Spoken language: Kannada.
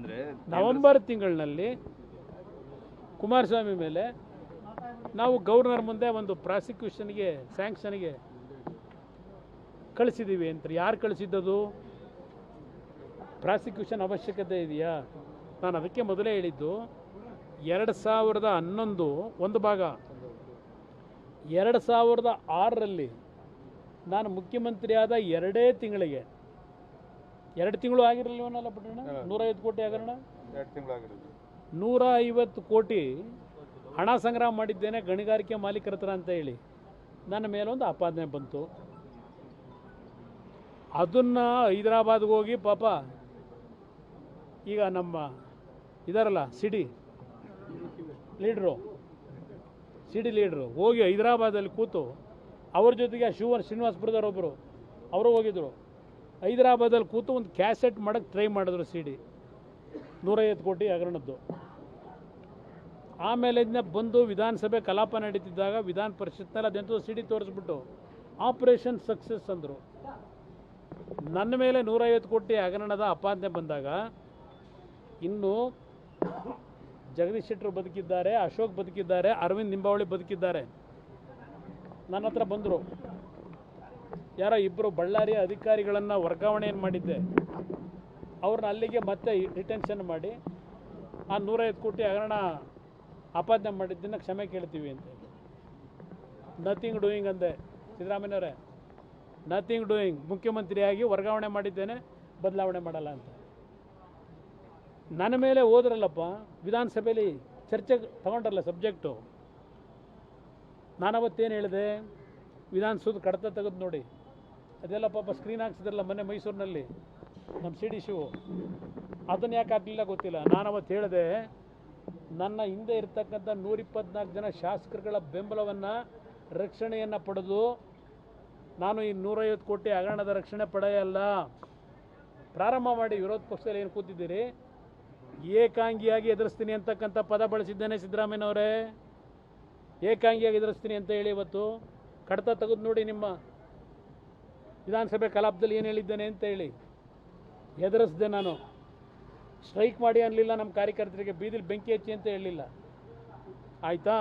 ಅಂದರೆ ನವೆಂಬರ್ ತಿಂಗಳಿನಲ್ಲಿ ಕುಮಾರಸ್ವಾಮಿ ಮೇಲೆ ನಾವು ಗವರ್ನರ್ ಮುಂದೆ ಒಂದು ಪ್ರಾಸಿಕ್ಯೂಷನ್ಗೆ ಸ್ಯಾಂಕ್ಷನ್ಗೆ ಕಳಿಸಿದ್ದೀವಿ ಅಂತ. ಯಾರು ಕಳಿಸಿದ್ದದು? ಪ್ರಾಸಿಕ್ಯೂಷನ್ ಅವಶ್ಯಕತೆ ಇದೆಯಾ? ನಾನು ಅದಕ್ಕೆ ಮೊದಲೇ ಹೇಳಿದ್ದು 2011 ಒಂದು ಭಾಗ, 2006ರಲ್ಲಿ ನಾನು ಮುಖ್ಯಮಂತ್ರಿ ಆದ 2 ತಿಂಗಳಿಗೆ 2 ತಿಂಗಳು ಆಗಿರಲಿಲ್ಲವನ್ನಲ್ಲ ಪಟ್ಟಣ 150 ಕೋಟಿ ಹಗರಣ, 2 ತಿಂಗಳಾಗಿರೋದು 150 ಕೋಟಿ ಹಣ ಸಂಗ್ರಹ ಮಾಡಿದ್ದೇನೆ ಗಣಿಗಾರಿಕೆ ಮಾಲೀಕರ ಹತ್ರ ಅಂತ ಹೇಳಿ ನನ್ನ ಮೇಲೊಂದು ಆಪಾದನೆ ಬಂತು. ಅದನ್ನು ಹೈದರಾಬಾದ್ಗೆ ಹೋಗಿ ಪಾಪ ಈಗ ನಮ್ಮ ಇದಾರಲ್ಲ ಸಿಡಿ ಲೀಡ್ರು ಹೋಗಿ ಹೈದರಾಬಾದಲ್ಲಿ ಕೂತು ಅವ್ರ ಜೊತೆಗೆ ಶ್ರೀನಿವಾಸಪುರದವರೊಬ್ಬರು ಅವರು ಹೋಗಿದ್ರು. ಹೈದರಾಬಾದಲ್ಲಿ ಕೂತು ಒಂದು ಕ್ಯಾಸೆಟ್ ಮಾಡೋಕ್ಕೆ ಟ್ರೈ ಮಾಡಿದ್ರು ಸಿಡಿ 150 ಕೋಟಿ ಹಗರಣದ್ದು. ಆಮೇಲೆ ಇದನ್ನ ಬಂದು ವಿಧಾನಸಭೆ ಕಲಾಪ ನಡೀತಿದ್ದಾಗ ವಿಧಾನ ಪರಿಷತ್ನಲ್ಲಿ ಅದೆಂತೂ ಸಿಡಿ ತೋರಿಸ್ಬಿಟ್ಟು ಆಪರೇಷನ್ ಸಕ್ಸಸ್ ಅಂದರು. ನನ್ನ ಮೇಲೆ 150 ಕೋಟಿ ಹಗರಣದ ಆಪಾದನೆ ಬಂದಾಗ ಇನ್ನು ಜಗದೀಶ್ ಶೆಟ್ಟರು ಬದುಕಿದ್ದಾರೆ, ಅಶೋಕ್ ಬದುಕಿದ್ದಾರೆ, ಅರವಿಂದ್ ನಿಂಬಾವಳಿ ಬದುಕಿದ್ದಾರೆ. ನನ್ನ ಹತ್ರ ಬಂದರು. ಯಾರೋ ಇಬ್ಬರು ಬಳ್ಳಾರಿಯ ಅಧಿಕಾರಿಗಳನ್ನು ವರ್ಗಾವಣೆಯನ್ನು ಮಾಡಿದ್ದೆ, ಅವ್ರನ್ನ ಅಲ್ಲಿಗೆ ಮತ್ತೆ ರಿಟೆನ್ಷನ್ ಮಾಡಿ ಆ 150 ಕೋಟಿ ಹಗರಣ ಆಪಾದನೆ ಮಾಡಿದ್ದನ್ನು ಕ್ಷಮೆ ಕೇಳ್ತೀವಿ ಅಂತ. ನಥಿಂಗ್ ಡೂಯಿಂಗ್ ಅಂದೆ. ಸಿದ್ದರಾಮಯ್ಯನವರೇ, ನಥಿಂಗ್ ಡೂಯಿಂಗ್, ಮುಖ್ಯಮಂತ್ರಿಯಾಗಿ ವರ್ಗಾವಣೆ ಮಾಡಿದ್ದೇನೆ, ಬದಲಾವಣೆ ಮಾಡಲ್ಲ ಅಂತ. ನನ್ನ ಮೇಲೆ ಹೋದ್ರಲ್ಲಪ್ಪ ವಿಧಾನಸಭೆಯಲ್ಲಿ ಚರ್ಚೆಗೆ ತಗೊಂಡ್ರಲ್ಲ ಸಬ್ಜೆಕ್ಟು. ನಾನವತ್ತೇನು ಹೇಳಿದೆ? ವಿಧಾನಸೌಧ ಕಡತ ತೆಗೆದು ನೋಡಿ, ಅದೆಲ್ಲ ಪಾಪ ಸ್ಕ್ರೀನ್ ಹಾಕ್ಸಿದ್ರಲ್ಲ ಮೊನ್ನೆ ಮೈಸೂರಿನಲ್ಲಿ ನಮ್ಮ ಸಿ ಡಿ ಶಿವು, ಅದನ್ನು ಯಾಕೆ ಹಾಕಲಿಲ್ಲ ಗೊತ್ತಿಲ್ಲ. ನಾನವತ್ತು ಹೇಳಿದೆ, ನನ್ನ ಹಿಂದೆ ಇರ್ತಕ್ಕಂಥ 124 ಜನ ಶಾಸಕರುಗಳ ಬೆಂಬಲವನ್ನು ರಕ್ಷಣೆಯನ್ನು ಪಡೆದು ನಾನು ಈ 150 ಕೋಟಿ ಹಗರಣದ ರಕ್ಷಣೆ ಪಡೆಯಲ್ಲ. ಪ್ರಾರಂಭ ಮಾಡಿ ವಿರೋಧ ಪಕ್ಷದಲ್ಲಿ ಏನು ಕೂತಿದ್ದೀರಿ, ಏಕಾಂಗಿಯಾಗಿ ಎದುರಿಸ್ತೀನಿ ಅಂತಕ್ಕಂಥ ಪದ ಬಳಸಿದ್ದೇನೆ ಸಿದ್ದರಾಮಯ್ಯನವರೇ. ಏಕಾಂಗಿಯಾಗಿ ಎದುರಿಸ್ತೀನಿ ಅಂತ ಹೇಳಿ ಇವತ್ತು ಕಡತ ತೆಗೆದು ನೋಡಿ ನಿಮ್ಮ ವಿಧಾನಸಭೆ ಕಲಾಪದಲ್ಲಿ ಏನು ಹೇಳಿದ್ದೇನೆ ಅಂತ ಹೇಳಿ. ಎದುರಿಸಿದೆ ನಾನು. ಸ್ಟ್ರೈಕ್ ಮಾಡಿ ಅನ್ನಲಿಲ್ಲ, ನಮ್ಮ ಕಾರ್ಯಕರ್ತರಿಗೆ ಬೀದಿಲಿ ಬೆಂಕಿ ಹಚ್ಚಿ ಅಂತ ಹೇಳಲಿಲ್ಲ. ಆಯಿತಾ?